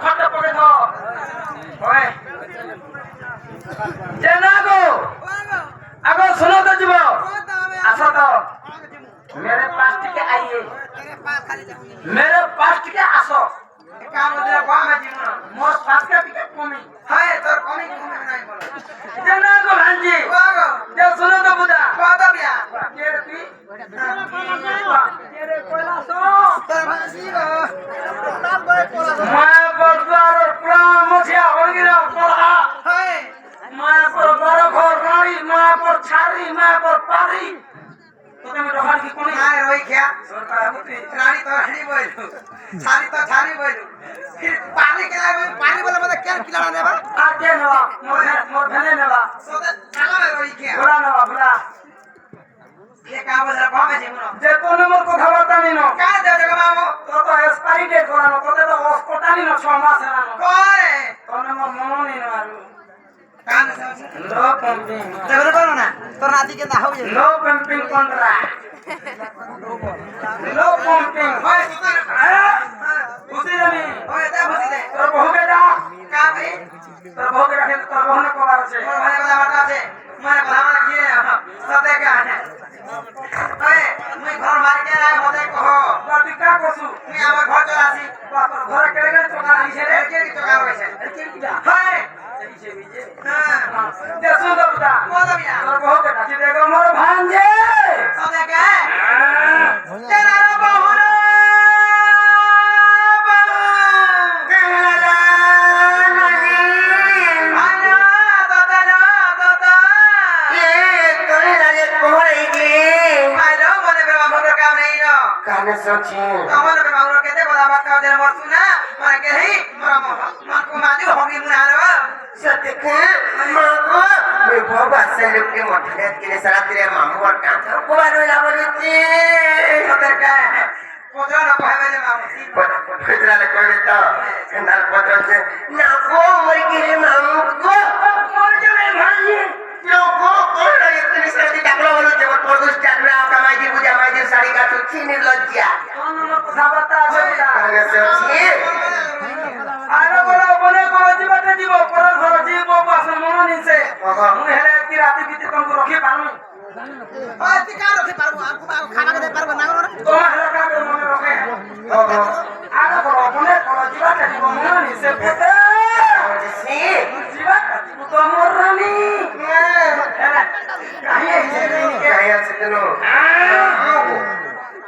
খটে পড়ে তো ওই যে না গো আগো सुनो तो जीवो আসো তো मेरे पास टिके आइए मेरे पास टिके আসো काम दे को में जीवन मोर पास के टिके कमी हाय तोर कमी कमी नहीं बोलो जे ना गो भांजी जे सुनो तो बुदा बाबा बिया के रे तेरे कोला सो तोर भांजी गो मैं बरदार पूरा मुझे होगिरा पड़ा हाय मैं पर बरखर रानी मैं पर छारी मैं पर पारी তোকে আমি রহার কি কোনি আয় রই খেয়া সরকার মুতি রানী তো রানী বইলু ছারি তো ছারি বইলু ফির পানি কে আই পানি বলে মতে কেন কিলাড়া নেবা আর কে নেবা মোর ভেলে নেবা সোতে চালা রই খেয়া বলা নেবা বলা কে কা বলে পাবে জীবন যে কোন মোর কথা বার্তা নিনো কা দে দে মামু তো তো এক্সপায়ারি ডেট করানো তোতে তো অফ কোটা নিনো 6 মাস এরানো করে তোনে মোর মন নিনো আরু কান নো পাম্পিং দেখো তো না তোর নাতি কে দাও নো পাম্পিং কোনরা নো পাম্পিং হয় বুঝি জানি হয় দে বুঝি দে তোর বহুকে দা কা ভাই তোর বহুকে রাখে তোর বহুনে কবার আছে মোর ভাই কথা বার্তা আছে মানে কথা মানে কি সাথে কা হয় মুই ঘর মার কে আই মতে কহ তুই কা কসু তুই আমার ঘর চলে আসি ঘরে কেড়ে কেড়ে চোকা লাগিছে রে কে কি চোকা হইছে কে কি দা হয় দেখো বাবুদা মদবিয়া তোর বহুকে ডাকি দেখো মোর ভাঞ্জে সবে কে তেরা বহুরে কানে সচি আমার বে মাউর কেতে বলা বাত কাও দের মরছু না মানে কে হি মোরা মাকু মাদি হবি মুনারো সত্যকে মাগো মে বাবা সেলুকে মঠে কিনে সারা তেরে মামু আর কাম को बार होला बोलती সত্যকে পদরা না পাবে যে মামু পদরা লে কইবে তো এন্দাল পদরা যে না গো মরি গিরে মামু গো মর যাবে ভাই না গো কোন লাগে তুমি সাথে ডাকলো বলো যে পরদুস ডাকরা কামাই দি বুঝা মাই দি শাড়ি কাটু চিনি লজ্জা কোন কথা বাতা আছে কানে সচি আরে বড় বলে কোন জীবতে জীব পর ঘর জীব বাস মন নিছে মু হেলে কি রাতি বিতে তোমাকে রখি পারমু ওই তুই কা রখি পারবো আমকো খানা দে পারবো না তোমার হেলে কা মনে রখে আরে বড় বলে কোন জীবতে জীব মন নিছে পতে সি জীবতে জীব তো মোর রানী কাই আছে কেন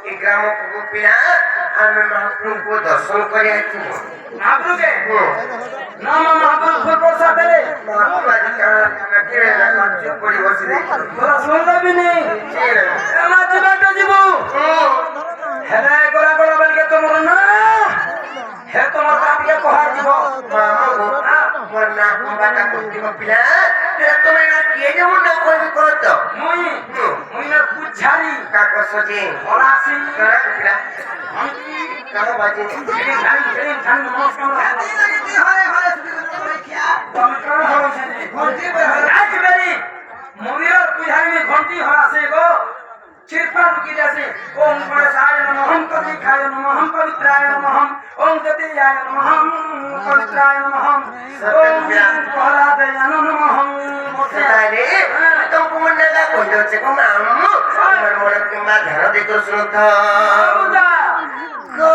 এই গ্রাম কুপিয়া আমি মহাপ্রভু দর্শন করে আছি মহাপ্রভুকে নাম মহাপ্রভু প্রসাদ দেলে মহাপ্রভু আজ কানা কিরে না কাজ করি বসে দে তোরা শুনবি নি আমার জীবনটা জীব হেরে গোলা গোলা বলকে তোমার না হে তোমার কাটিয়ে কহার দিব মামু মোর না বাটা করতে কপিলা তুমি না কে যেমন না কইবি করত মুই না পুছারি কাকো সজে ওরাসি কপিলা কারো বাজে ধান নমস্কার হরে হরে খিয়া টমেটো হরছে ঘন্টি আজ মেরি মমির পুজারি ঘন্টি হরাছে গো চিরপা কি যাছে ওম গণেশায় নমঃ কবিকায় নমঃ পবিত্রায় নমঃ ওম গতিয়ায় নমঃ পবিত্রায় নমঃ ওম প্রহ্লাদায় নমঃ মোতারে তো কোমন্ডা কই যাচ্ছে গো মামু আমার মনে কিংবা ধারা দেখো শ্রদ্ধা গো